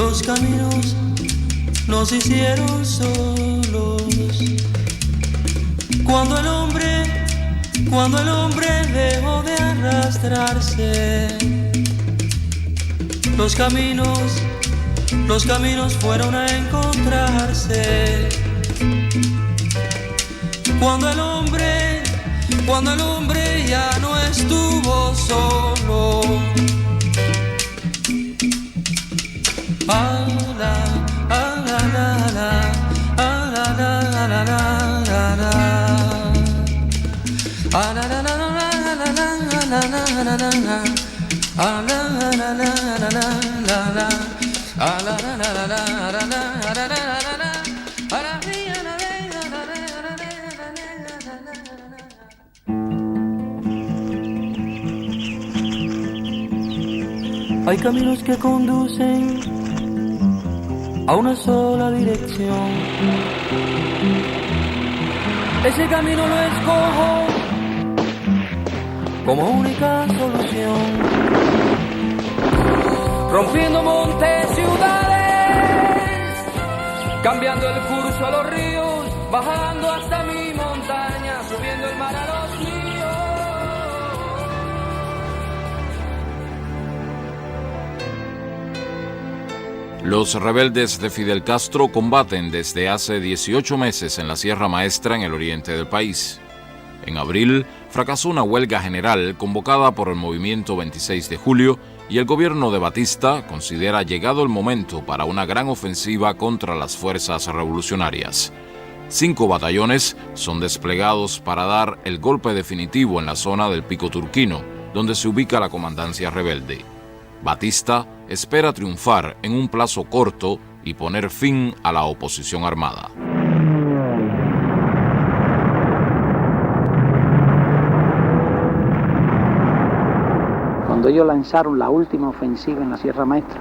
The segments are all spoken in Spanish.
Los caminos nos hicieron solos. Cuando el hombre dejó de arrastrarse, los caminos fueron a encontrarse. Cuando el hombre ya no estuvo solo. Hay caminos que conducen a una sola dirección. Ese camino lo escojo como única solución. Rompiendo montes, ciudades, cambiando el curso a los ríos, bajando hasta mi montaña, subiendo el mar a los míos. Los rebeldes de Fidel Castro combaten desde hace 18 meses en la Sierra Maestra en el oriente del país. En abril, fracasó una huelga general convocada por el movimiento 26 de julio y el gobierno de Batista considera llegado el momento para una gran ofensiva contra las fuerzas revolucionarias. 5 batallones son desplegados para dar el golpe definitivo en la zona del Pico Turquino, donde se ubica la comandancia rebelde. Batista espera triunfar en un plazo corto y poner fin a la oposición armada. Cuando ellos lanzaron la última ofensiva en la Sierra Maestra,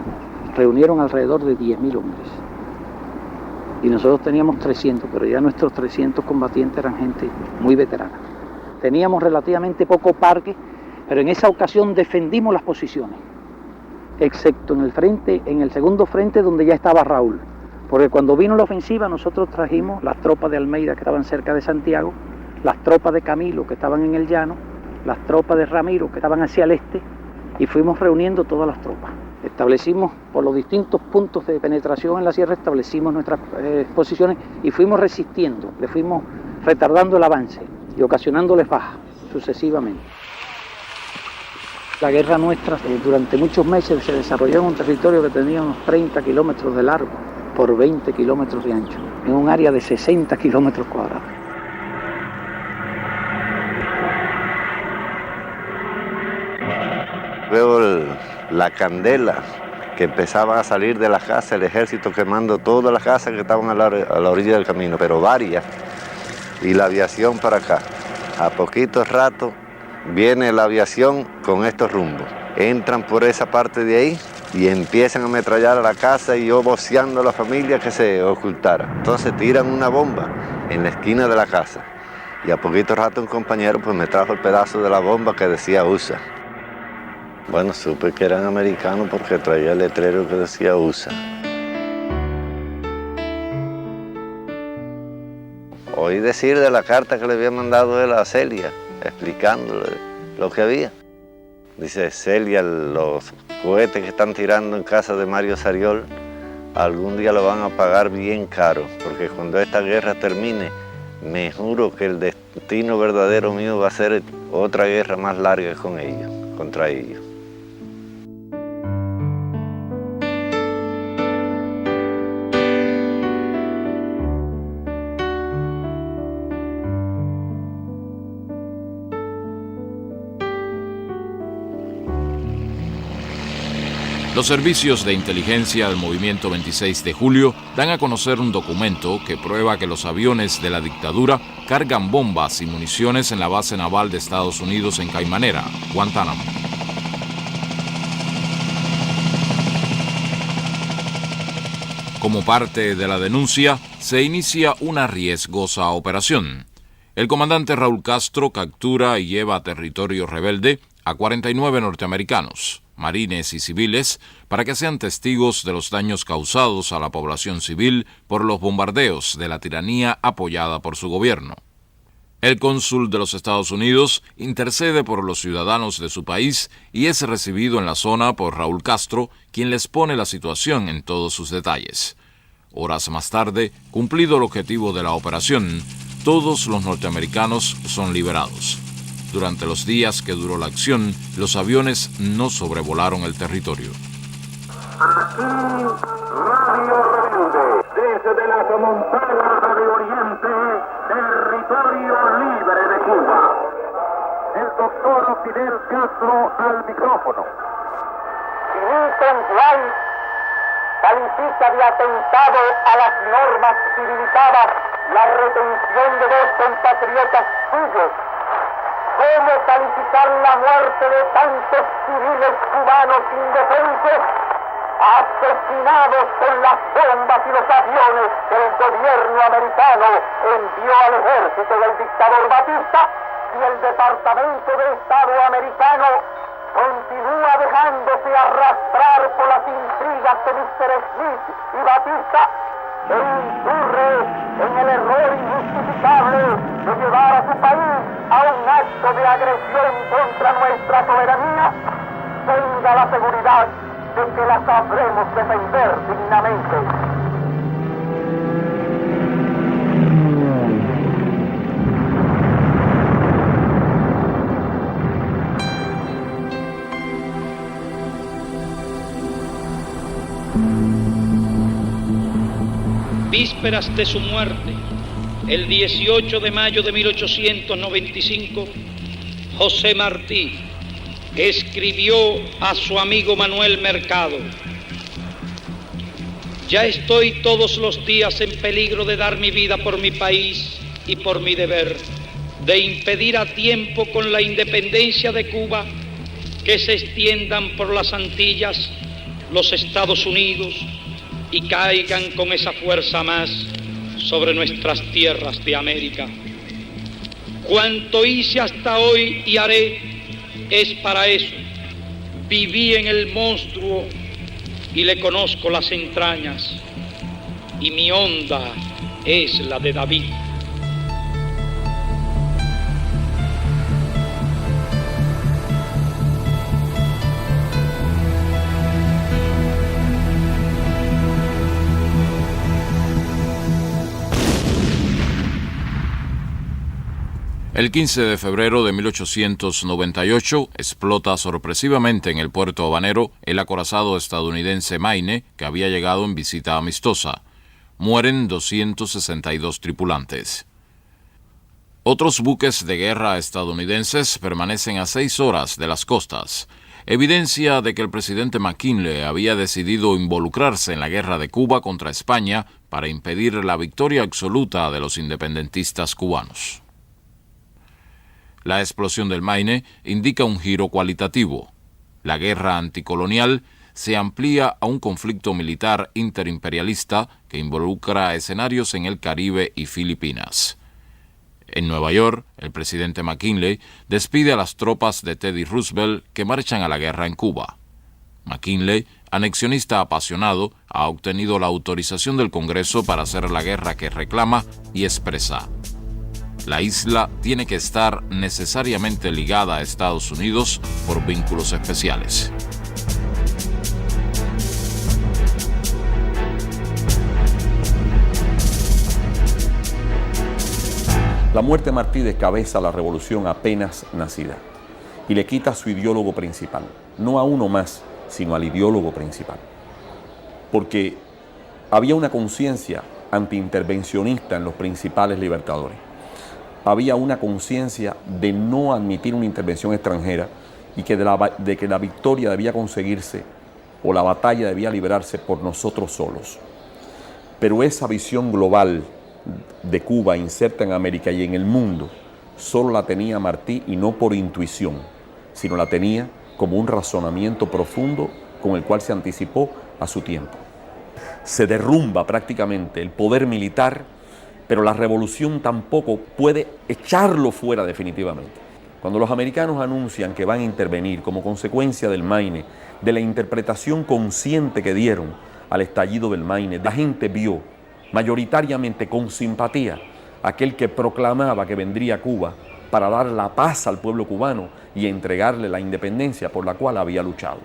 reunieron alrededor de 10.000 hombres. Y nosotros teníamos 300, pero ya nuestros 300 combatientes eran gente muy veterana. Teníamos relativamente poco parque, pero en esa ocasión defendimos las posiciones, excepto en el segundo frente donde ya estaba Raúl. Porque cuando vino la ofensiva nosotros trajimos las tropas de Almeida que estaban cerca de Santiago, las tropas de Camilo que estaban en el llano, las tropas de Ramiro que estaban hacia el este, y fuimos reuniendo todas las tropas. Establecimos por los distintos puntos de penetración en la sierra, establecimos nuestras posiciones y fuimos resistiendo, le fuimos retardando el avance y ocasionándoles bajas sucesivamente. La guerra nuestra durante muchos meses se desarrolló en un territorio que tenía unos 30 kilómetros de largo por 20 kilómetros de ancho, en un área de 60 kilómetros cuadrados. Veo la candela que empezaban a salir de la casa, el ejército quemando todas las casas que estaban a la orilla del camino, pero varias, y la aviación para acá. A poquito rato viene la aviación con estos rumbos. Entran por esa parte de ahí y empiezan a ametrallar a la casa y yo voceando a la familia que se ocultara. Entonces tiran una bomba en la esquina de la casa y a poquito rato un compañero pues me trajo el pedazo de la bomba que decía USA. Bueno, supe que eran americanos porque traía el letrero que decía USA. Oí decir de la carta que le había mandado él a Celia, explicándole lo que había. Dice, Celia, los cohetes que están tirando en casa de Mario Sariol, algún día lo van a pagar bien caro, porque cuando esta guerra termine, me juro que el destino verdadero mío va a ser otra guerra más larga con ellos, contra ellos. Los servicios de inteligencia del movimiento 26 de julio dan a conocer un documento que prueba que los aviones de la dictadura cargan bombas y municiones en la base naval de Estados Unidos en Caimanera, Guantánamo. Como parte de la denuncia, se inicia una riesgosa operación. El comandante Raúl Castro captura y lleva a territorio rebelde a 49 norteamericanos, marines y civiles para que sean testigos de los daños causados a la población civil por los bombardeos de la tiranía apoyada por su gobierno. El cónsul de los Estados Unidos intercede por los ciudadanos de su país y es recibido en la zona por Raúl Castro, quien les pone la situación en todos sus detalles. Horas más tarde, cumplido el objetivo de la operación, todos los norteamericanos son liberados. Durante los días que duró la acción, los aviones no sobrevolaron el territorio. Aquí, Radio Rebelde, desde las montañas de Oriente, territorio libre de Cuba. El doctor Fidel Castro al micrófono. Vincent Wright califica de atentado a las normas civilizadas la retención de dos compatriotas suyos. ¿Cómo calificar la muerte de tantos civiles cubanos indefensos, asesinados con las bombas y los aviones que el gobierno americano envió al ejército del dictador Batista, y el Departamento de Estado americano continúa dejándose arrastrar por las intrigas de Mr. Smith y Batista, que incurre en el error injustificable de llevar a su país a un acto de agresión contra nuestra soberanía? Tenga la seguridad de que la sabremos defender dignamente. Vísperas de su muerte, el 18 de mayo de 1895, José Martí escribió a su amigo Manuel Mercado: ya estoy todos los días en peligro de dar mi vida por mi país y por mi deber, de impedir a tiempo con la independencia de Cuba que se extiendan por las Antillas, los Estados Unidos, y caigan con esa fuerza más sobre nuestras tierras de América. Cuanto hice hasta hoy y haré es para eso. Viví en el monstruo y le conozco las entrañas, y mi honda es la de David. El 15 de febrero de 1898 explota sorpresivamente en el puerto habanero el acorazado estadounidense Maine, que había llegado en visita amistosa. Mueren 262 tripulantes. Otros buques de guerra estadounidenses permanecen a 6 horas de las costas, evidencia de que el presidente McKinley había decidido involucrarse en la guerra de Cuba contra España para impedir la victoria absoluta de los independentistas cubanos. La explosión del Maine indica un giro cualitativo. La guerra anticolonial se amplía a un conflicto militar interimperialista que involucra escenarios en el Caribe y Filipinas. En Nueva York, el presidente McKinley despide a las tropas de Teddy Roosevelt que marchan a la guerra en Cuba. McKinley, anexionista apasionado, ha obtenido la autorización del Congreso para hacer la guerra que reclama y expresa: la isla tiene que estar necesariamente ligada a Estados Unidos por vínculos especiales. La muerte de Martí descabeza la revolución apenas nacida y le quita a su ideólogo principal, no a uno más, sino al ideólogo principal. Porque había una conciencia antiintervencionista en los principales libertadores. Había una conciencia de no admitir una intervención extranjera y que de que la victoria debía conseguirse o la batalla debía librarse por nosotros solos. Pero esa visión global de Cuba inserta en América y en el mundo solo la tenía Martí, y no por intuición, sino la tenía como un razonamiento profundo con el cual se anticipó a su tiempo. Se derrumba prácticamente el poder militar, pero la revolución tampoco puede echarlo fuera definitivamente. Cuando los americanos anuncian que van a intervenir como consecuencia del Maine, de la interpretación consciente que dieron al estallido del Maine, la gente vio mayoritariamente con simpatía aquel que proclamaba que vendría a Cuba para dar la paz al pueblo cubano y entregarle la independencia por la cual había luchado.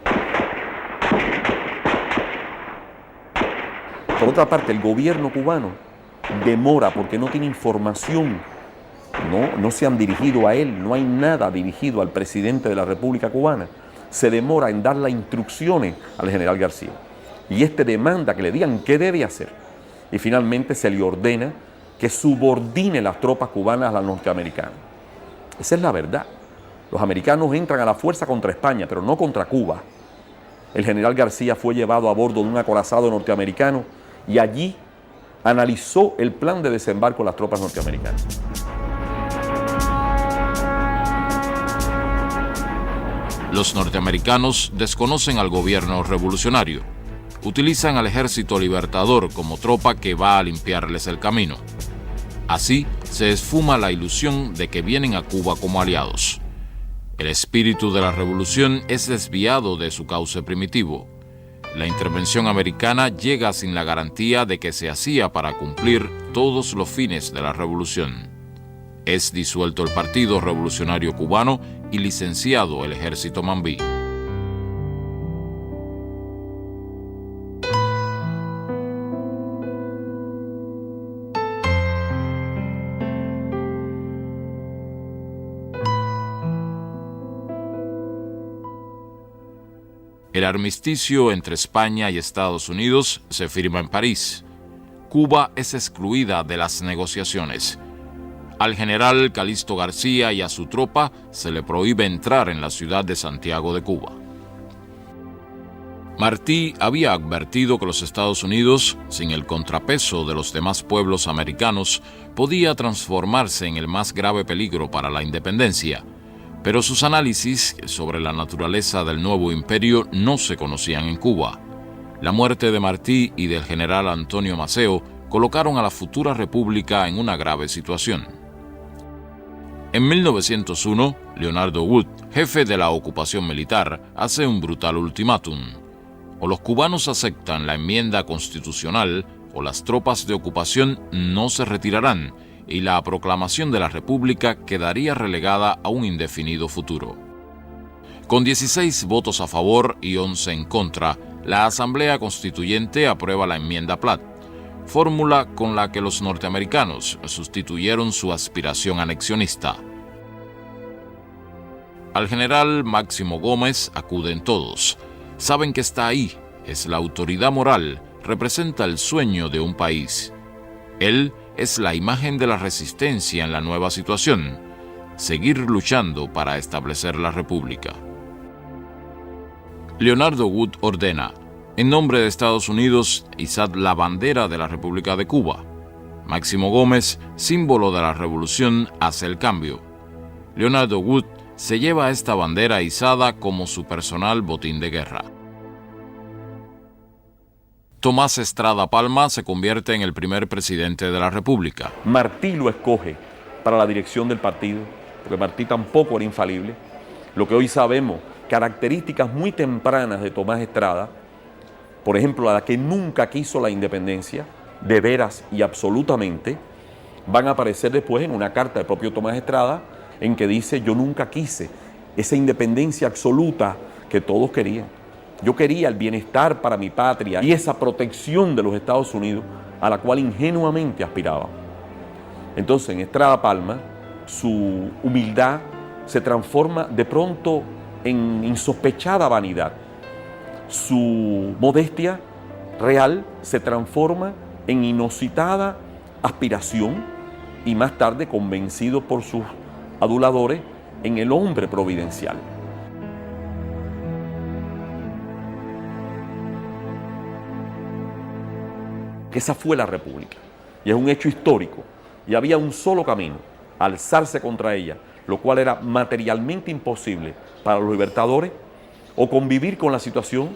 Por otra parte, el gobierno cubano demora porque no tiene información, no se han dirigido a él, no hay nada dirigido al presidente de la República Cubana. Se demora en dar las instrucciones al general García. Y este demanda que le digan qué debe hacer. Y finalmente se le ordena que subordine las tropas cubanas a las norteamericanas. Esa es la verdad. Los americanos entran a la fuerza contra España, pero no contra Cuba. El general García fue llevado a bordo de un acorazado norteamericano y allí analizó el plan de desembarco de las tropas norteamericanas. Los norteamericanos desconocen al gobierno revolucionario. Utilizan al ejército libertador como tropa que va a limpiarles el camino. Así se esfuma la ilusión de que vienen a Cuba como aliados. El espíritu de la revolución es desviado de su cauce primitivo. La intervención americana llega sin la garantía de que se hacía para cumplir todos los fines de la revolución. Es disuelto el Partido Revolucionario Cubano y licenciado el Ejército Mambí. El armisticio entre España y Estados Unidos se firma en París. Cuba es excluida de las negociaciones. Al general Calixto García y a su tropa se le prohíbe entrar en la ciudad de Santiago de Cuba. Martí había advertido que los Estados Unidos, sin el contrapeso de los demás pueblos americanos, podía transformarse en el más grave peligro para la independencia. Pero sus análisis sobre la naturaleza del nuevo imperio no se conocían en Cuba. La muerte de Martí y del general Antonio Maceo colocaron a la futura república en una grave situación. En 1901, Leonardo Wood, jefe de la ocupación militar, hace un brutal ultimátum. O los cubanos aceptan la enmienda constitucional o las tropas de ocupación no se retirarán y la proclamación de la República quedaría relegada a un indefinido futuro. Con 16 votos a favor y 11 en contra, la Asamblea Constituyente aprueba la enmienda Platt, fórmula con la que los norteamericanos sustituyeron su aspiración anexionista. Al general Máximo Gómez acuden todos. Saben que está ahí, es la autoridad moral, representa el sueño de un país. Él es la imagen de la resistencia en la nueva situación, seguir luchando para establecer la República. Leonardo Wood ordena, en nombre de Estados Unidos, izad la bandera de la República de Cuba. Máximo Gómez, símbolo de la revolución, hace el cambio. Leonardo Wood se lleva esta bandera izada como su personal botín de guerra. Tomás Estrada Palma se convierte en el primer presidente de la República. Martí lo escoge para la dirección del partido, porque Martí tampoco era infalible. Lo que hoy sabemos, características muy tempranas de Tomás Estrada, por ejemplo, la que nunca quiso la independencia, de veras y absolutamente, van a aparecer después en una carta del propio Tomás Estrada, en que dice, yo nunca quise esa independencia absoluta que todos querían. Yo quería el bienestar para mi patria y esa protección de los Estados Unidos a la cual ingenuamente aspiraba. Entonces, en Estrada Palma, su humildad se transforma de pronto en insospechada vanidad. Su modestia real se transforma en inusitada aspiración y más tarde, convencido por sus aduladores, en el hombre providencial. Esa fue la República, y es un hecho histórico, y había un solo camino, alzarse contra ella, lo cual era materialmente imposible para los libertadores, o convivir con la situación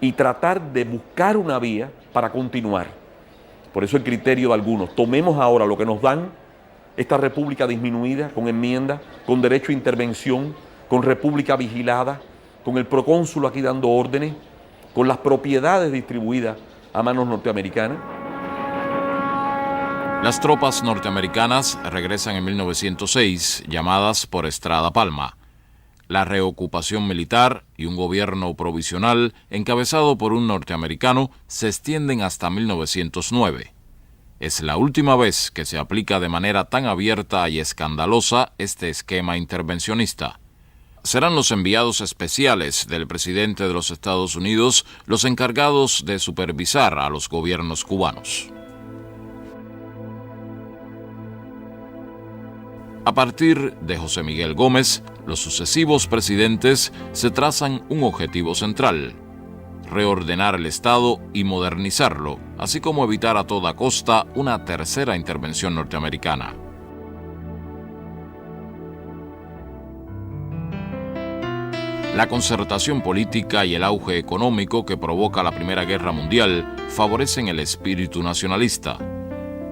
y tratar de buscar una vía para continuar. Por eso el criterio de algunos, tomemos ahora lo que nos dan esta república disminuida, con enmienda, con derecho a intervención, con república vigilada, con el procónsul aquí dando órdenes, con las propiedades distribuidas a manos norteamericanas? Las tropas norteamericanas regresan en 1906, llamadas por Estrada Palma. La reocupación militar y un gobierno provisional encabezado por un norteamericano se extienden hasta 1909. Es la última vez que se aplica de manera tan abierta y escandalosa este esquema intervencionista. Serán los enviados especiales del presidente de los Estados Unidos los encargados de supervisar a los gobiernos cubanos. A partir de José Miguel Gómez, los sucesivos presidentes se trazan un objetivo central: reordenar el Estado y modernizarlo, así como evitar a toda costa una tercera intervención norteamericana. La concertación política y el auge económico que provoca la Primera Guerra Mundial favorecen el espíritu nacionalista.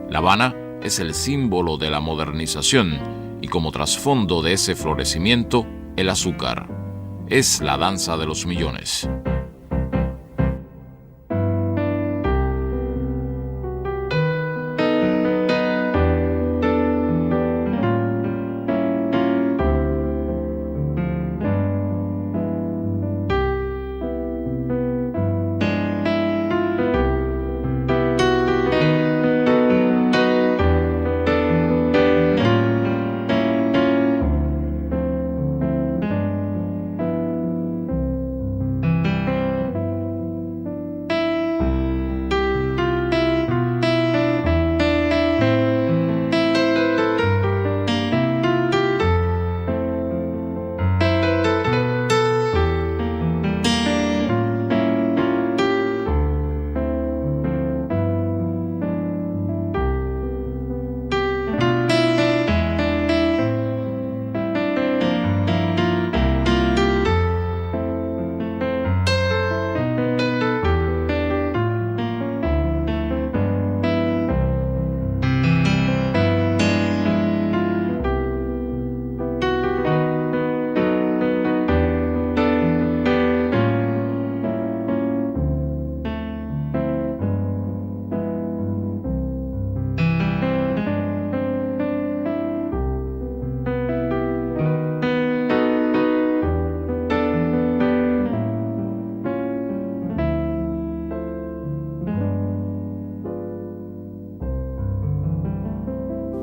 La Habana es el símbolo de la modernización y como trasfondo de ese florecimiento, el azúcar. Es la danza de los millones.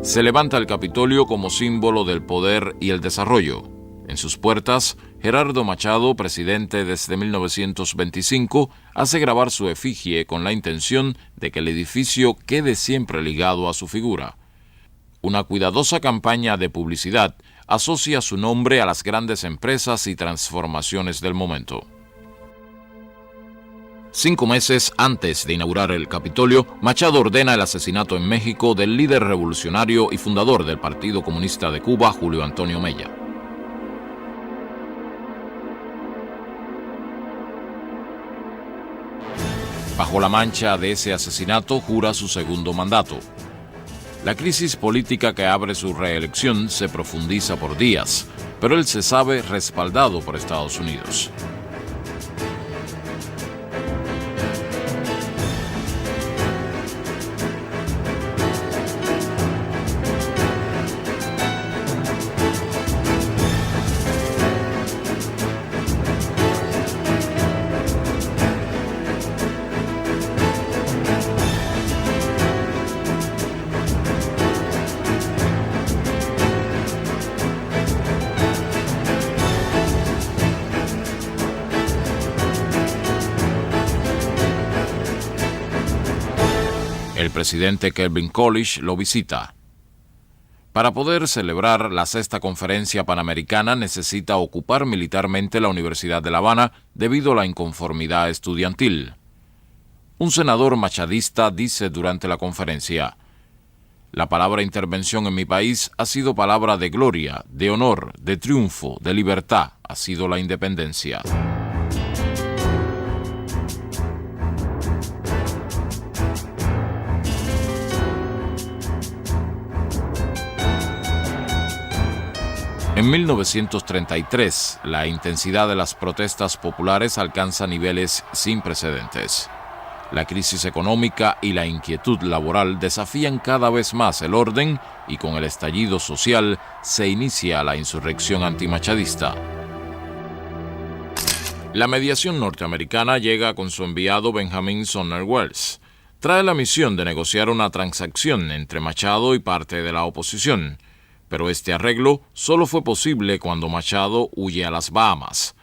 Se levanta el Capitolio como símbolo del poder y el desarrollo. En sus puertas, Gerardo Machado, presidente desde 1925, hace grabar su efigie con la intención de que el edificio quede siempre ligado a su figura. Una cuidadosa campaña de publicidad asocia su nombre a las grandes empresas y transformaciones del momento. 5 meses antes de inaugurar el Capitolio, Machado ordena el asesinato en México del líder revolucionario y fundador del Partido Comunista de Cuba, Julio Antonio Mella. Bajo la mancha de ese asesinato, jura su segundo mandato. La crisis política que abre su reelección se profundiza por días, pero él se sabe respaldado por Estados Unidos. El presidente Calvin Coolidge lo visita. Para poder celebrar la 6ª Conferencia Panamericana necesita ocupar militarmente la Universidad de La Habana debido a la inconformidad estudiantil. Un senador machadista dice durante la conferencia: "La palabra intervención en mi país ha sido palabra de gloria, de honor, de triunfo, de libertad, ha sido la independencia". En 1933, la intensidad de las protestas populares alcanza niveles sin precedentes. La crisis económica y la inquietud laboral desafían cada vez más el orden y con el estallido social se inicia la insurrección antimachadista. La mediación norteamericana llega con su enviado Benjamin Sumner Welles. Trae la misión de negociar una transacción entre Machado y parte de la oposición, pero este arreglo solo fue posible cuando Machado huye a las Bahamas.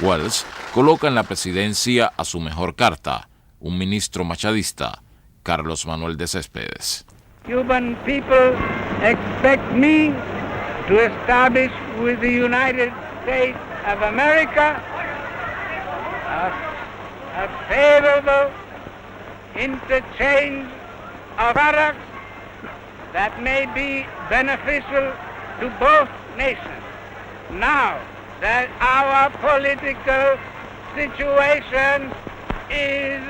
Welles coloca en la presidencia a su mejor carta, un ministro machadista, Carlos Manuel de Céspedes. Cuban people expect me to establish with the United States of America a favorable interchange of products that may be beneficial to both nations. Now that our political situation is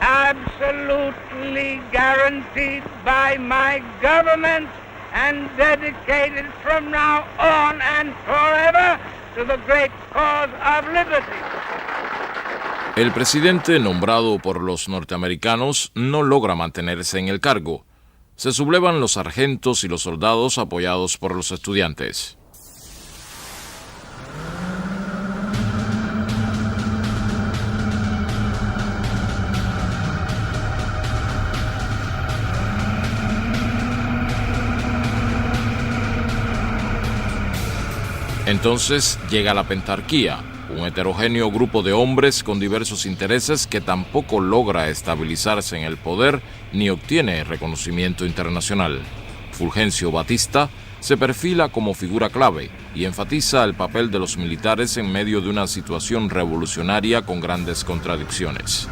absolutely guaranteed by my government and dedicated from now on and forever to the great cause of liberty. El presidente nombrado por los norteamericanos no logra mantenerse en el cargo. Se sublevan los sargentos y los soldados apoyados por los estudiantes. Entonces llega la pentarquía, un heterogéneo grupo de hombres con diversos intereses que tampoco logra estabilizarse en el poder ni obtiene reconocimiento internacional. Fulgencio Batista se perfila como figura clave y enfatiza el papel de los militares en medio de una situación revolucionaria con grandes contradicciones.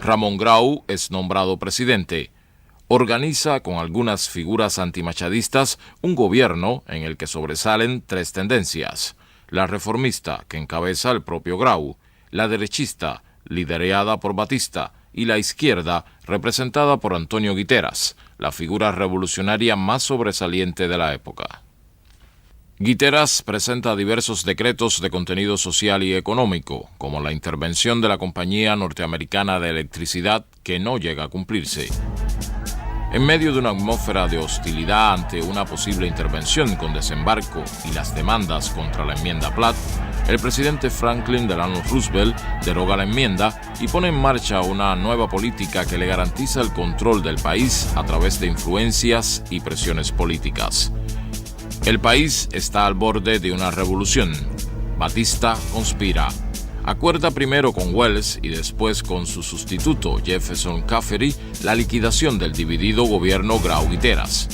Ramón Grau es nombrado presidente. Organiza con algunas figuras antimachadistas un gobierno en el que sobresalen tres tendencias: la reformista, que encabeza el propio Grau, la derechista, liderada por Batista, y la izquierda, representada por Antonio Guiteras, la figura revolucionaria más sobresaliente de la época. Guiteras presenta diversos decretos de contenido social y económico, como la intervención de la Compañía Norteamericana de Electricidad, que no llega a cumplirse. En medio de una atmósfera de hostilidad ante una posible intervención con desembarco y las demandas contra la enmienda Platt, el presidente Franklin Delano Roosevelt deroga la enmienda y pone en marcha una nueva política que le garantiza el control del país a través de influencias y presiones políticas. El país está al borde de una revolución. Batista conspira. Acuerda primero con Welles y después con su sustituto Jefferson Caffery la liquidación del dividido gobierno Grau-Guiteras.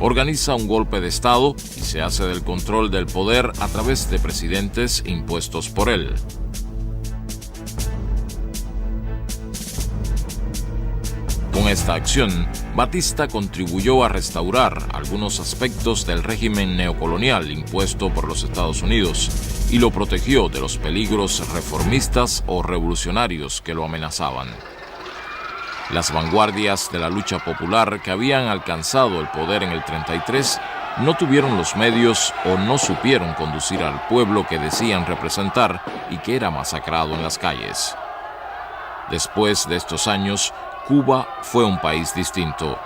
Organiza un golpe de Estado y se hace del control del poder a través de presidentes impuestos por él. Con esta acción, Batista contribuyó a restaurar algunos aspectos del régimen neocolonial impuesto por los Estados Unidos y lo protegió de los peligros reformistas o revolucionarios que lo amenazaban. Las vanguardias de la lucha popular que habían alcanzado el poder en el 33 no tuvieron los medios o no supieron conducir al pueblo que decían representar y que era masacrado en las calles. Después de estos años, Cuba fue un país distinto.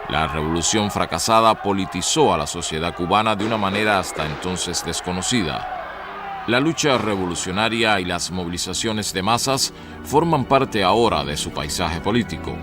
La revolución fracasada politizó a la sociedad cubana de una manera hasta entonces desconocida. La lucha revolucionaria y las movilizaciones de masas forman parte ahora de su paisaje político.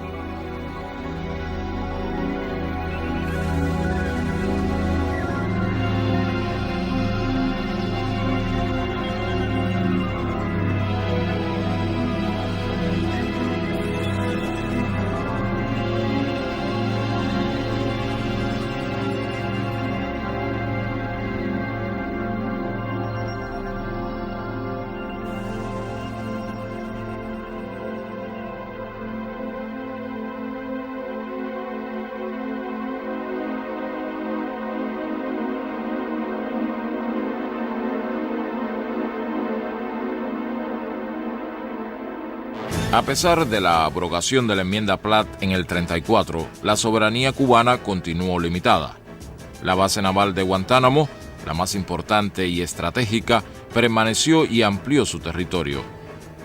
A pesar de la abrogación de la enmienda Platt en el 34, la soberanía cubana continuó limitada. La base naval de Guantánamo, la más importante y estratégica, permaneció y amplió su territorio.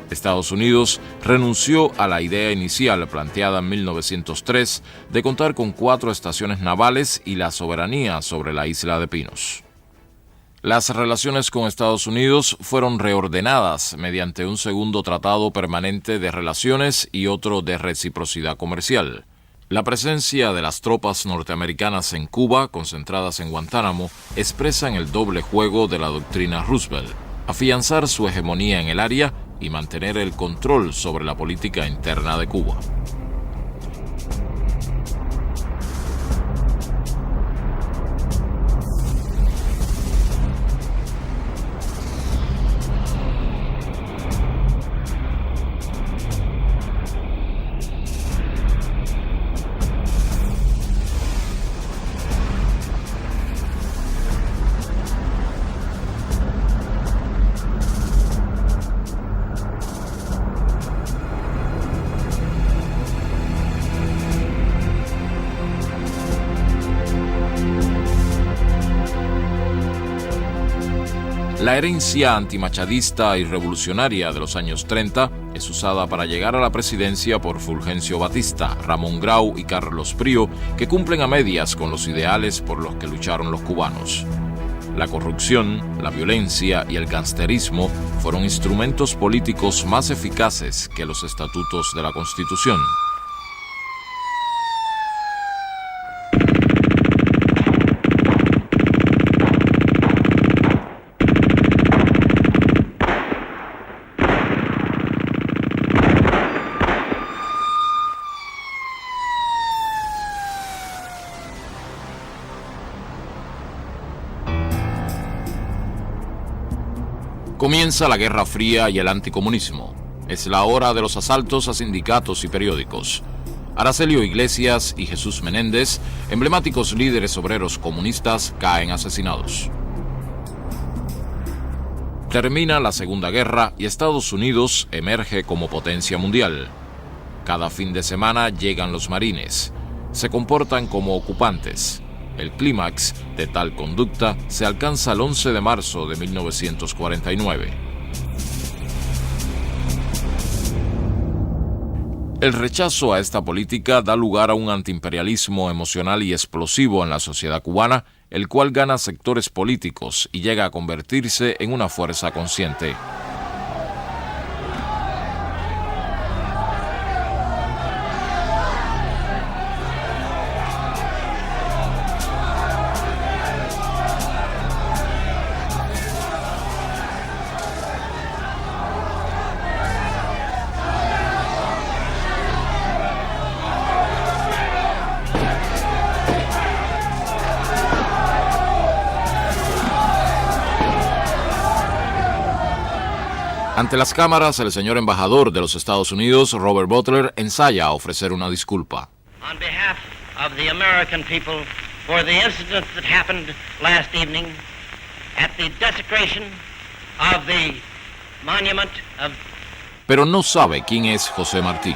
Estados Unidos renunció a la idea inicial planteada en 1903 de contar con 4 estaciones navales y la soberanía sobre la isla de Pinos. Las relaciones con Estados Unidos fueron reordenadas mediante un segundo tratado permanente de relaciones y otro de reciprocidad comercial. La presencia de las tropas norteamericanas en Cuba, concentradas en Guantánamo, expresan el doble juego de la doctrina Roosevelt: afianzar su hegemonía en el área y mantener el control sobre la política interna de Cuba. La herencia antimachadista y revolucionaria de los años 30 es usada para llegar a la presidencia por Fulgencio Batista, Ramón Grau y Carlos Prío, que cumplen a medias con los ideales por los que lucharon los cubanos. La corrupción, la violencia y el gangsterismo fueron instrumentos políticos más eficaces que los estatutos de la Constitución. Comienza la Guerra Fría y el anticomunismo. Es la hora de los asaltos a sindicatos y periódicos. Aracelio Iglesias y Jesús Menéndez, emblemáticos líderes obreros comunistas, caen asesinados. Termina la Segunda Guerra y Estados Unidos emerge como potencia mundial. Cada fin de semana llegan los marines. Se comportan como ocupantes. El clímax de tal conducta se alcanza el 11 de marzo de 1949. El rechazo a esta política da lugar a un antiimperialismo emocional y explosivo en la sociedad cubana, el cual gana sectores políticos y llega a convertirse en una fuerza consciente. Ante las cámaras, el señor embajador de los Estados Unidos, Robert Butler, ensaya a ofrecer una disculpa. On behalf of the American people, for the incident that happened last evening at the desecration of the monument of... Pero no sabe quién es José Martí.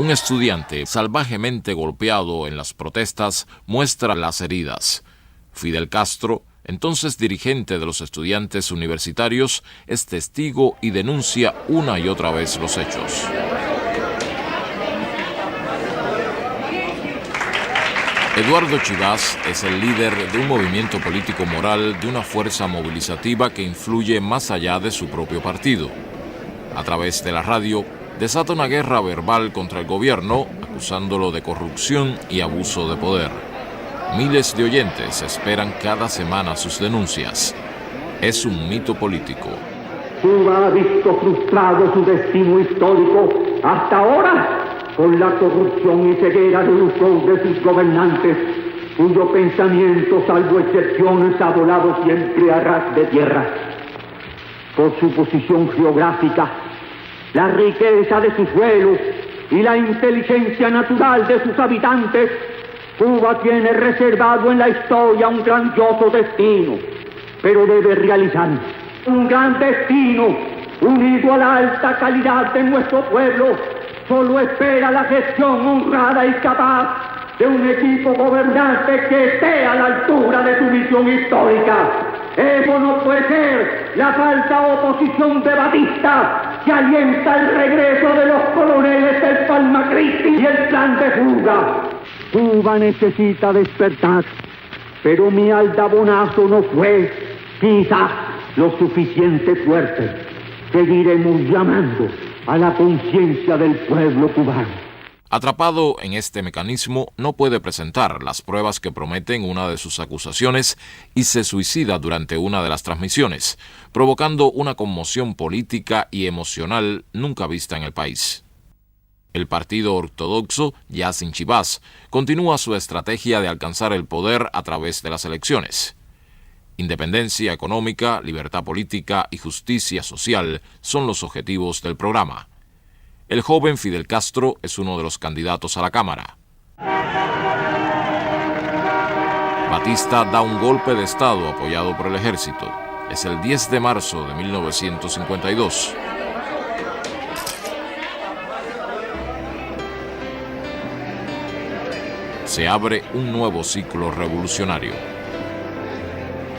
Un estudiante salvajemente golpeado en las protestas muestra las heridas. Fidel Castro, entonces dirigente de los estudiantes universitarios, es testigo y denuncia una y otra vez los hechos. Eduardo Chivas es el líder de un movimiento político moral, de una fuerza movilizativa que influye más allá de su propio partido. A través de la radio, desata una guerra verbal contra el gobierno, acusándolo de corrupción y abuso de poder. Miles de oyentes esperan cada semana sus denuncias. Es un mito político. Cuba ha visto frustrado su destino histórico hasta ahora con la corrupción y ceguera de uso de sus gobernantes, cuyo pensamiento, salvo excepciones, ha volado siempre a ras de tierra. Por su posición geográfica, la riqueza de sus suelos y la inteligencia natural de sus habitantes, Cuba tiene reservado en la historia un grandioso destino, pero debe realizar un gran destino unido a la alta calidad de nuestro pueblo. Solo espera la gestión honrada y capaz de un equipo gobernante que esté a la altura de su misión histórica. Eso no puede ser la falsa oposición de Batista, que alienta el regreso de los coroneles del Palma Cristi y el plan de fuga. Cuba necesita despertar, pero mi aldabonazo no fue, quizás, lo suficiente fuerte. Seguiremos llamando a la conciencia del pueblo cubano. Atrapado en este mecanismo, no puede presentar las pruebas que prometen una de sus acusaciones y se suicida durante una de las transmisiones, provocando una conmoción política y emocional nunca vista en el país. El partido ortodoxo, ya sin Chivas, continúa su estrategia de alcanzar el poder a través de las elecciones. Independencia económica, libertad política y justicia social son los objetivos del programa. El joven Fidel Castro es uno de los candidatos a la Cámara. Batista da un golpe de Estado apoyado por el ejército. Es el 10 de marzo de 1952. Se abre un nuevo ciclo revolucionario.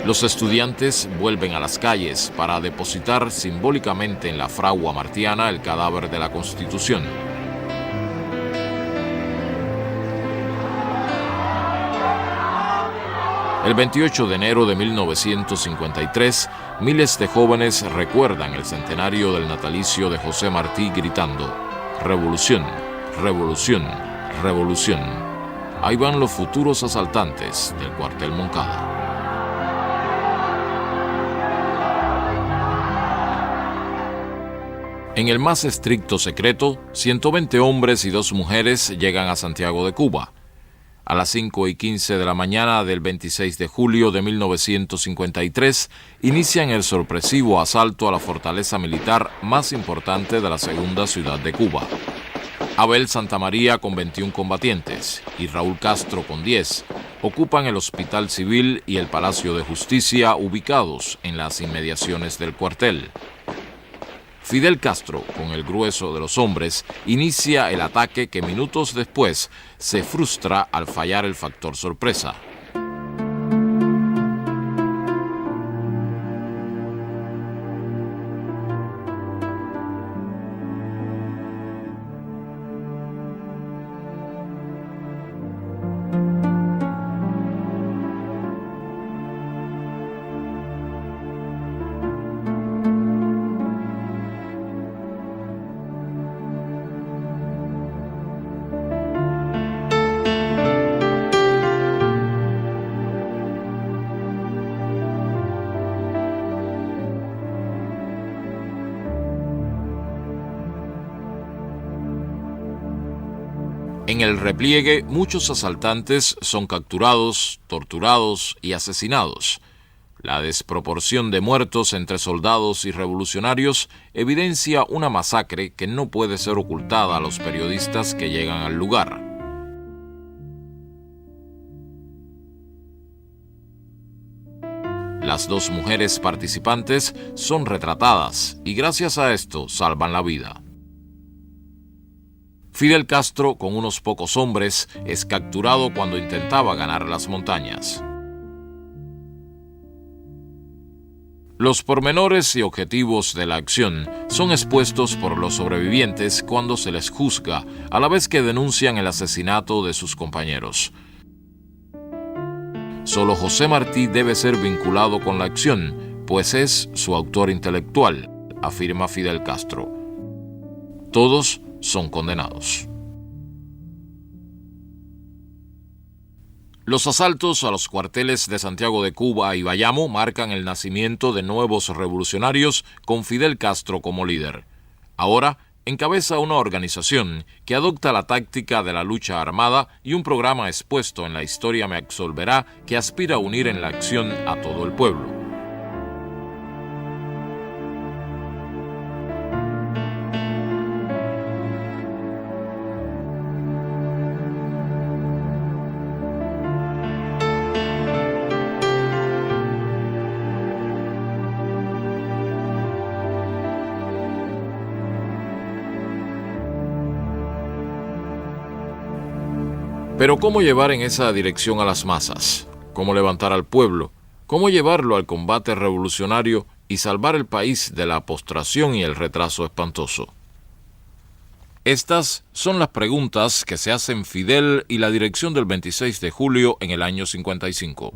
Los estudiantes vuelven a las calles para depositar simbólicamente en la fragua martiana el cadáver de la Constitución. El 28 de enero de 1953, miles de jóvenes recuerdan el centenario del natalicio de José Martí gritando: «Revolución, revolución, revolución». Ahí van los futuros asaltantes del cuartel Moncada. En el más estricto secreto, 120 hombres y 2 mujeres llegan a Santiago de Cuba. A las 5:15 de la mañana del 26 de julio de 1953, inician el sorpresivo asalto a la fortaleza militar más importante de la segunda ciudad de Cuba. Abel Santamaría, con 21 combatientes, y Raúl Castro, con 10, ocupan el Hospital Civil y el Palacio de Justicia, ubicados en las inmediaciones del cuartel. Fidel Castro, con el grueso de los hombres, inicia el ataque que minutos después se frustra al fallar el factor sorpresa. En el repliegue, muchos asaltantes son capturados, torturados y asesinados. La desproporción de muertos entre soldados y revolucionarios evidencia una masacre que no puede ser ocultada a los periodistas que llegan al lugar. Las 2 mujeres participantes son retratadas y gracias a esto salvan la vida. Fidel Castro, con unos pocos hombres, es capturado cuando intentaba ganar las montañas. Los pormenores y objetivos de la acción son expuestos por los sobrevivientes cuando se les juzga, a la vez que denuncian el asesinato de sus compañeros. Solo José Martí debe ser vinculado con la acción, pues es su autor intelectual, afirma Fidel Castro. Todos son condenados. Los asaltos a los cuarteles de Santiago de Cuba y Bayamo marcan el nacimiento de nuevos revolucionarios con Fidel Castro como líder. Ahora encabeza una organización que adopta la táctica de la lucha armada y un programa expuesto en La Historia me absolverá que aspira a unir en la acción a todo el pueblo. Pero ¿cómo llevar en esa dirección a las masas? ¿Cómo levantar al pueblo? ¿Cómo llevarlo al combate revolucionario y salvar el país de la postración y el retraso espantoso? Estas son las preguntas que se hacen Fidel y la dirección del 26 de julio en el año 55.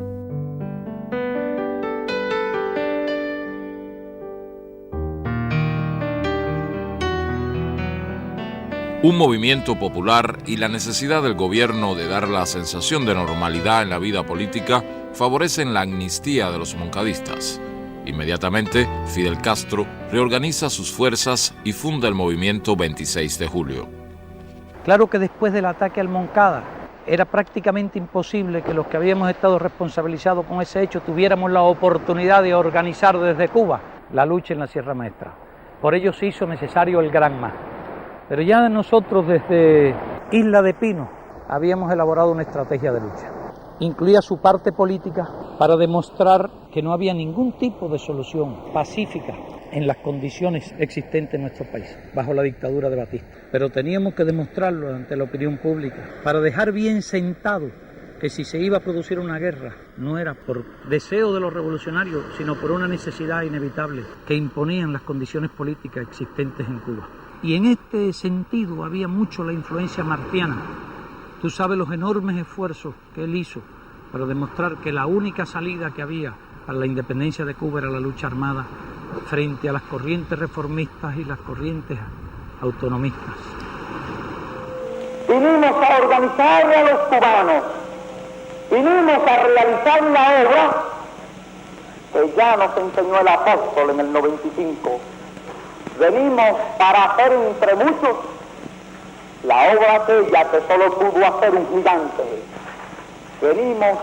Un movimiento popular y la necesidad del gobierno de dar la sensación de normalidad en la vida política favorecen la amnistía de los moncadistas. Inmediatamente, Fidel Castro reorganiza sus fuerzas y funda el movimiento 26 de julio. Claro que después del ataque al Moncada era prácticamente imposible que los que habíamos estado responsabilizados con ese hecho tuviéramos la oportunidad de organizar desde Cuba la lucha en la Sierra Maestra. Por ello se hizo necesario el Granma. Pero ya nosotros desde Isla de Pino habíamos elaborado una estrategia de lucha. Incluía su parte política para demostrar que no había ningún tipo de solución pacífica en las condiciones existentes en nuestro país, bajo la dictadura de Batista. Pero teníamos que demostrarlo ante la opinión pública para dejar bien sentado que si se iba a producir una guerra no era por deseo de los revolucionarios, sino por una necesidad inevitable que imponían las condiciones políticas existentes en Cuba. Y en este sentido había mucho la influencia martiana. Tú sabes los enormes esfuerzos que él hizo para demostrar que la única salida que había para la independencia de Cuba era la lucha armada frente a las corrientes reformistas y las corrientes autonomistas. Vinimos a organizar a los cubanos, vinimos a realizar una obra que ya nos enseñó el apóstol en el 95. Venimos para hacer entre muchos la obra aquella que solo pudo hacer un gigante. Venimos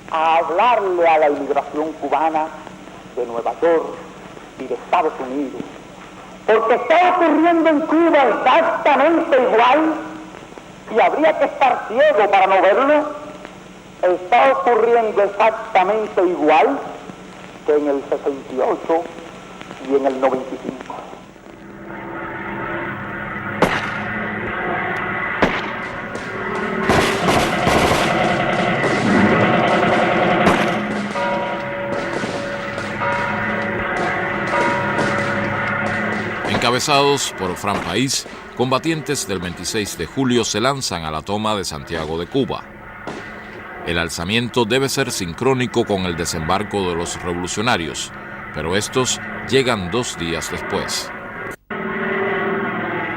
a hablarle a la inmigración cubana de Nueva York y de Estados Unidos, porque está ocurriendo en Cuba exactamente igual, y habría que estar ciego para no verlo. Está ocurriendo exactamente igual que en el 68 y en el 95. Encabezados por Fran País, combatientes del 26 de julio se lanzan a la toma de Santiago de Cuba. El alzamiento debe ser sincrónico con el desembarco de los revolucionarios, pero estos llegan 2 días después.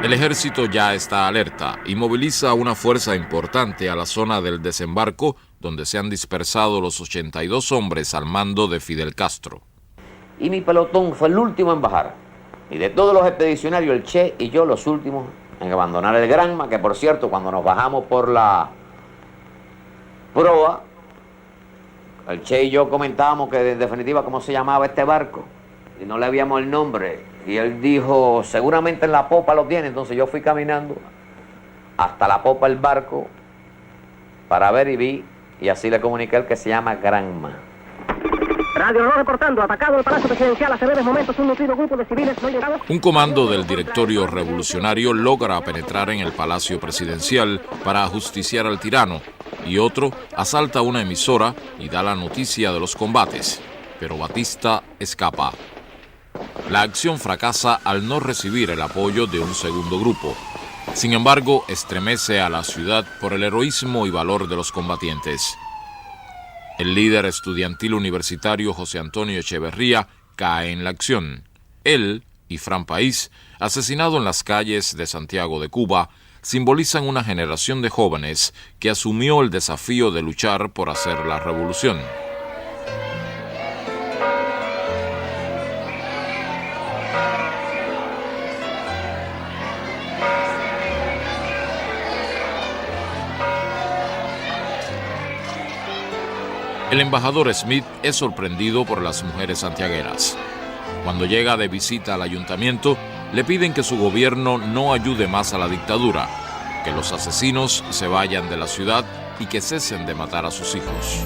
El ejército ya está alerta y moviliza una fuerza importante a la zona del desembarco, donde se han dispersado los 82 hombres al mando de Fidel Castro. Y mi pelotón fue el último en bajar. Y de todos los expedicionarios, el Che y yo los últimos en abandonar el Granma, que por cierto, cuando nos bajamos por la proa, el Che y yo comentábamos que en definitiva cómo se llamaba este barco, y no le habíamos el nombre, y él dijo, seguramente en la popa lo tiene. Entonces yo fui caminando hasta la popa del barco para ver y vi, y así le comuniqué el que se llama Granma. Radio No reportando, atacado el Palacio Presidencial hace breves momentos un nutrido grupo de civiles no llegados. Un comando del Directorio Revolucionario logra penetrar en el Palacio Presidencial para ajusticiar al tirano, y otro asalta una emisora y da la noticia de los combates, pero Batista escapa. La acción fracasa al no recibir el apoyo de un segundo grupo. Sin embargo, estremece a la ciudad por el heroísmo y valor de los combatientes. El líder estudiantil universitario José Antonio Echeverría cae en la acción. Él y Fran País, asesinado en las calles de Santiago de Cuba, simbolizan una generación de jóvenes que asumió el desafío de luchar por hacer la revolución. El embajador Smith es sorprendido por las mujeres santiagueras. Cuando llega de visita al ayuntamiento, le piden que su gobierno no ayude más a la dictadura, que los asesinos se vayan de la ciudad y que cesen de matar a sus hijos.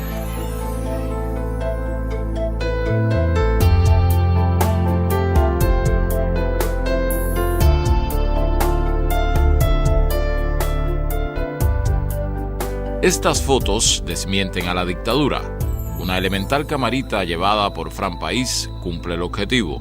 Estas fotos desmienten a la dictadura. Una elemental camarita llevada por Fran País cumple el objetivo.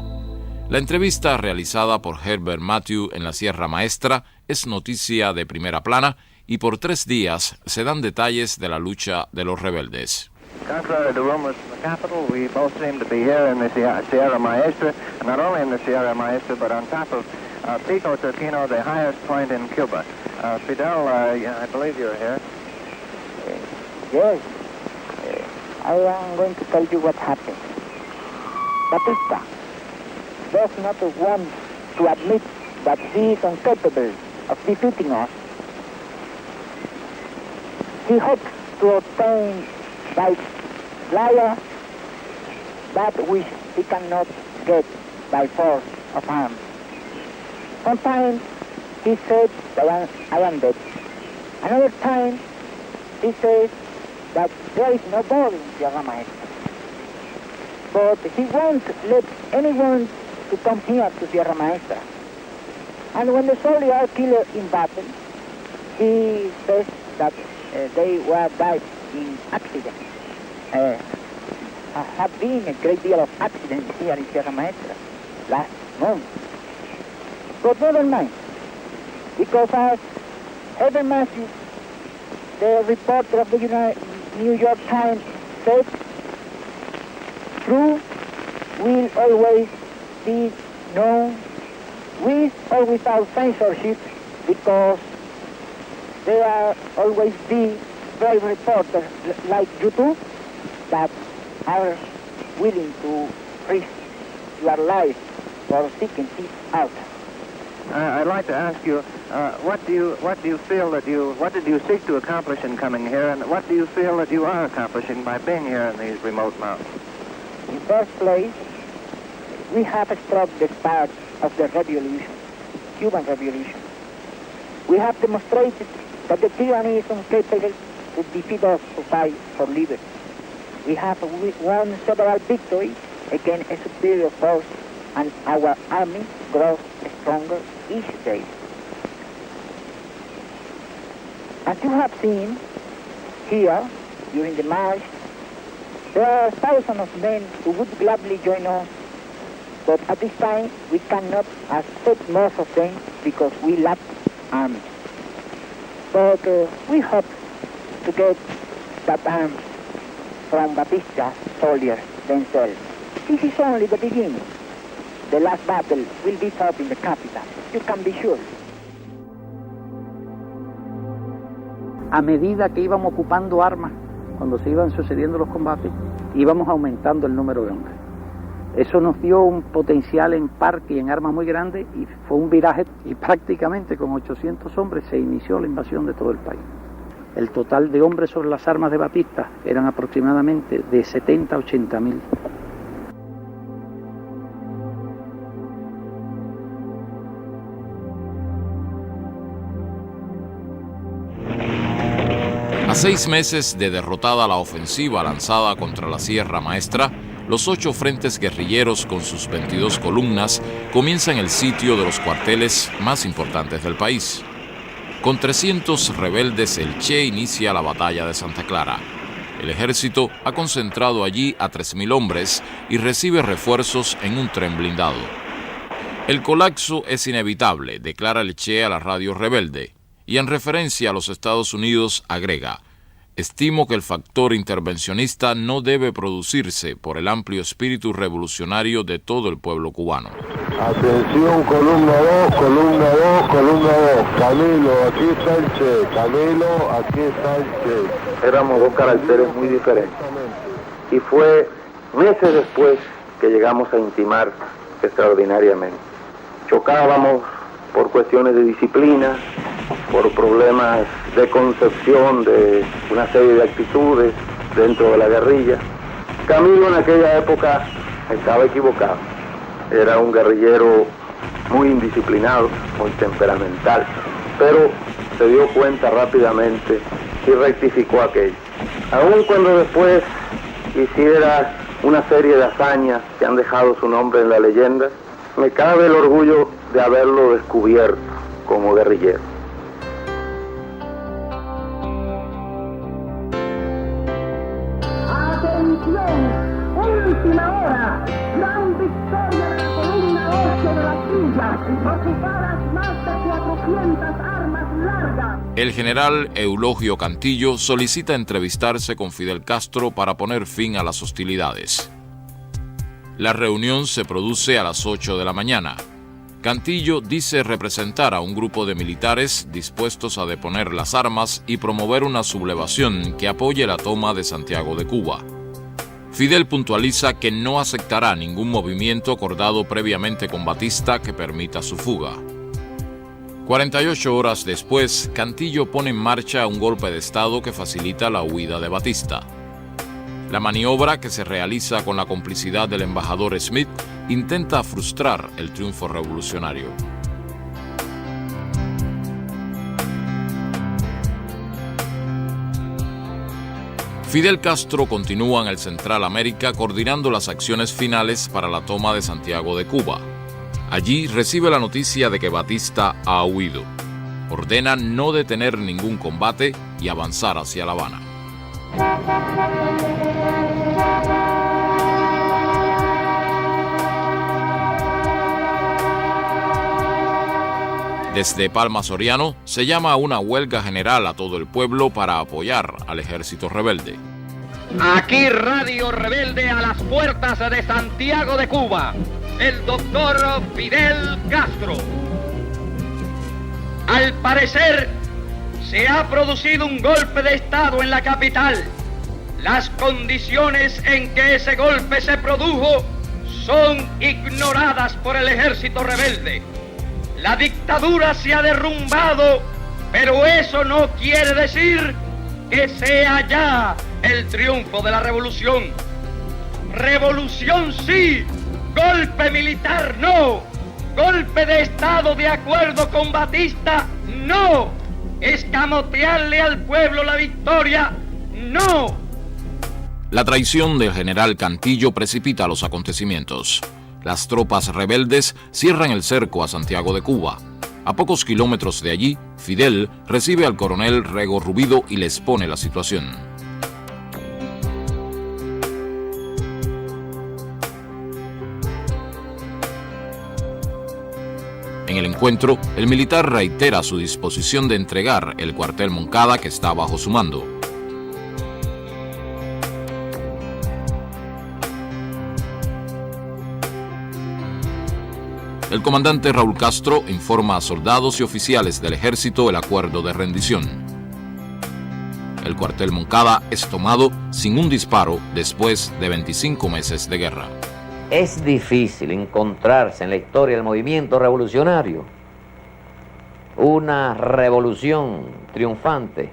La entrevista realizada por Herbert Matthew en la Sierra Maestra es noticia de primera plana y por 3 días se dan detalles de la lucha de los rebeldes. Contrary to rumors from the capital, we both seem to be here in the Sierra Maestra, and not only in the Sierra Maestra, but on top of Pico Turquino, the highest point in Cuba. Fidel, I believe you're here. Yes. I am going to tell you what happened. Batista does not want to admit that he is incapable of defeating us. He hopes to obtain by liar that which he cannot get by force of arms. Sometimes he said that I am dead. Another time he says that there is no ball in Sierra Maestra. But he won't let anyone to come here to Sierra Maestra. And when the soldiers are killed in battle, he says that they were died in accidents. Have been a great deal of accidents here in Sierra Maestra last month. But never mind, because as Herbert Matthew, the reporter of the New York Times, said, truth will always be known with or without censorship, because there are always be brave reporters like you two that are willing to risk your life for seeking it out. I'd like to ask you, what did you seek to accomplish in coming here, and what do you feel that you are accomplishing by being here in these remote mountains? In first place, we have struck the spark of the revolution, Cuban Revolution. We have demonstrated that the tyranny is incapable to defeat us to fight for liberty. We have won several victories against a superior force, and our army grows stronger each day. As you have seen here during the march, there are thousands of men who would gladly join us, but at this time we cannot accept most of them because we lack arms. But we hope to get that arms from Batista's soldiers themselves. This is only the beginning. The last battle will be fought in the capital. You can be sure. A medida que íbamos ocupando armas, cuando se iban sucediendo los combates, íbamos aumentando el número de hombres. Eso nos dio un potencial en parque y en armas muy grande, y fue un viraje, y prácticamente con 800 hombres se inició la invasión de todo el país. El total de hombres sobre las armas de Batista eran aproximadamente de 70 a 80 mil. A 6 meses de derrotada la ofensiva lanzada contra la Sierra Maestra, los 8 frentes guerrilleros con sus 22 columnas comienzan el sitio de los cuarteles más importantes del país. Con 300 rebeldes, el Che inicia la batalla de Santa Clara. El ejército ha concentrado allí a 3.000 hombres y recibe refuerzos en un tren blindado. El colapso es inevitable, declara el Che a la radio rebelde, y en referencia a los Estados Unidos agrega: estimo que el factor intervencionista no debe producirse por el amplio espíritu revolucionario de todo el pueblo cubano. Atención, columna 2, columna 2, columna 2. Camilo, aquí está el Che. Camilo, aquí está el Che. Éramos 2 caracteres muy diferentes. Y fue meses después que llegamos a intimar extraordinariamente. Chocábamos por cuestiones de disciplina, por problemas de concepción de una serie de actitudes dentro de la guerrilla. Camilo en aquella época estaba equivocado. Era un guerrillero muy indisciplinado, muy temperamental, pero se dio cuenta rápidamente y rectificó aquello. Aun cuando después hiciera una serie de hazañas que han dejado su nombre en la leyenda, me cabe el orgullo de haberlo descubierto como guerrillero. ¡Atención! ¡Última hora! ¡Gran victoria de la columna 8 de las villas! ¡Ocupadas más de 400 armas largas! El general Eulogio Cantillo solicita entrevistarse con Fidel Castro para poner fin a las hostilidades. La reunión se produce a las 8 de la mañana. Cantillo dice representar a un grupo de militares dispuestos a deponer las armas y promover una sublevación que apoye la toma de Santiago de Cuba. Fidel puntualiza que no aceptará ningún movimiento acordado previamente con Batista que permita su fuga. 48 horas después, Cantillo pone en marcha un golpe de Estado que facilita la huida de Batista. La maniobra, que se realiza con la complicidad del embajador Smith, intenta frustrar el triunfo revolucionario. Fidel Castro continúa en el Central América coordinando las acciones finales para la toma de Santiago de Cuba. Allí recibe la noticia de que Batista ha huido. Ordena no detener ningún combate y avanzar hacia La Habana. Desde Palma Soriano se llama a una huelga general a todo el pueblo para apoyar al ejército rebelde. Aquí Radio Rebelde a las puertas de Santiago de Cuba, el doctor Fidel Castro. Al parecer, se ha producido un golpe de Estado en la capital. Las condiciones en que ese golpe se produjo son ignoradas por el ejército rebelde. La dictadura se ha derrumbado, pero eso no quiere decir que sea ya el triunfo de la revolución. Revolución sí, golpe militar no, golpe de Estado de acuerdo con Batista no, escamotearle al pueblo la victoria no. La traición del general Cantillo precipita los acontecimientos. Las tropas rebeldes cierran el cerco a Santiago de Cuba. A pocos kilómetros de allí, Fidel recibe al coronel Rego Rubido y le expone la situación. En el encuentro, el militar reitera su disposición de entregar el cuartel Moncada que está bajo su mando. El comandante Raúl Castro informa a soldados y oficiales del ejército el acuerdo de rendición. El cuartel Moncada es tomado sin un disparo después de 25 meses de guerra. Es difícil encontrarse en la historia del movimiento revolucionario una revolución triunfante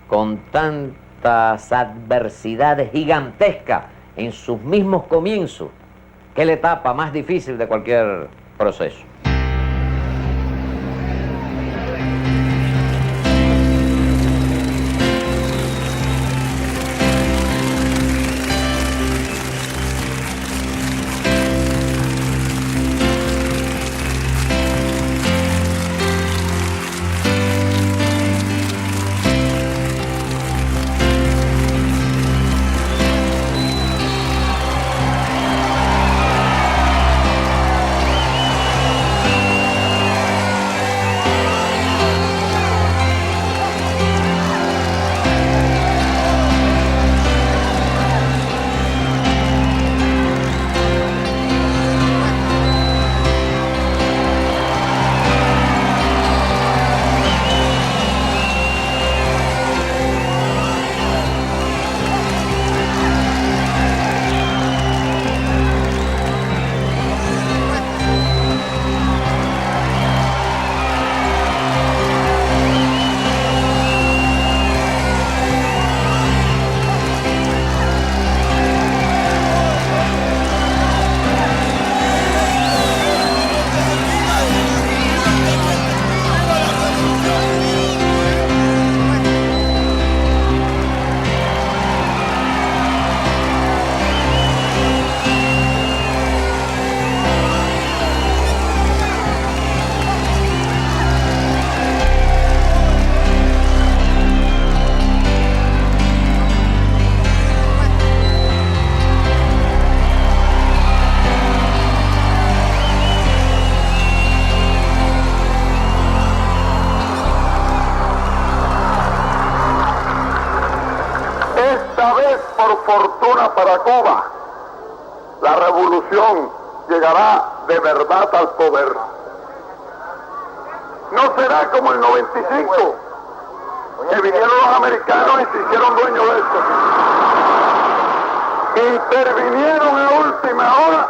con tantas adversidades gigantescas en sus mismos comienzos, que es la etapa más difícil de cualquier proceso. por fortuna para Cuba, la revolución llegará de verdad al poder. No será como el 95, que vinieron los americanos y se hicieron dueños de esto. Intervinieron a última hora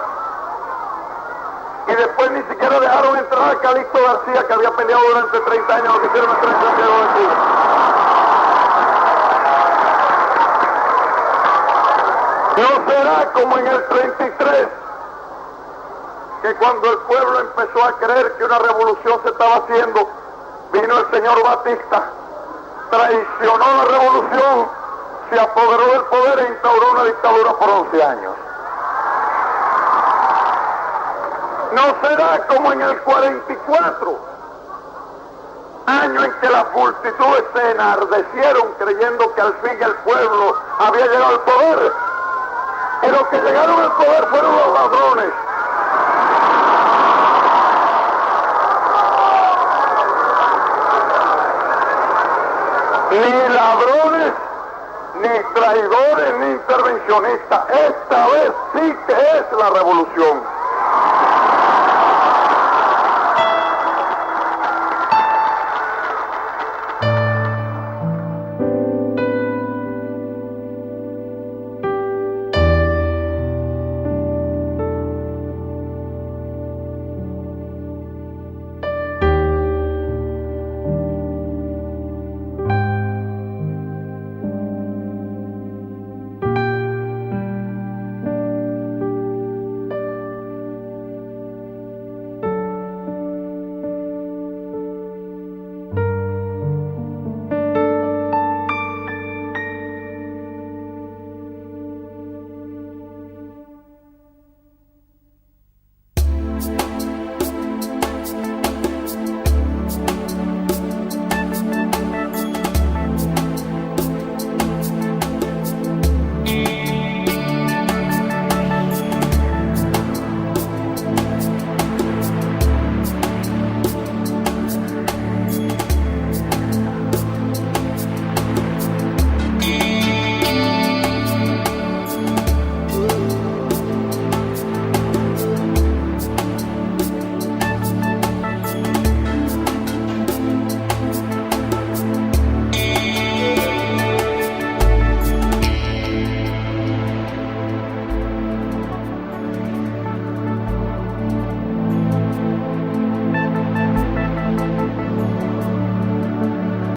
y después ni siquiera dejaron entrar a Calixto García, que había peleado durante 30 años, lo que hicieron entre extranjeros de Cuba. No será como en el 33, que cuando el pueblo empezó a creer que una revolución se estaba haciendo, vino el señor Batista, traicionó la revolución, se apoderó del poder e instauró una dictadura por 11 años. No será como en el 44, año en que las multitudes se enardecieron creyendo que al fin el pueblo había llegado al poder, y los que llegaron al poder fueron los ladrones. Ni ladrones, ni traidores, ni intervencionistas. Esta vez sí que es la revolución.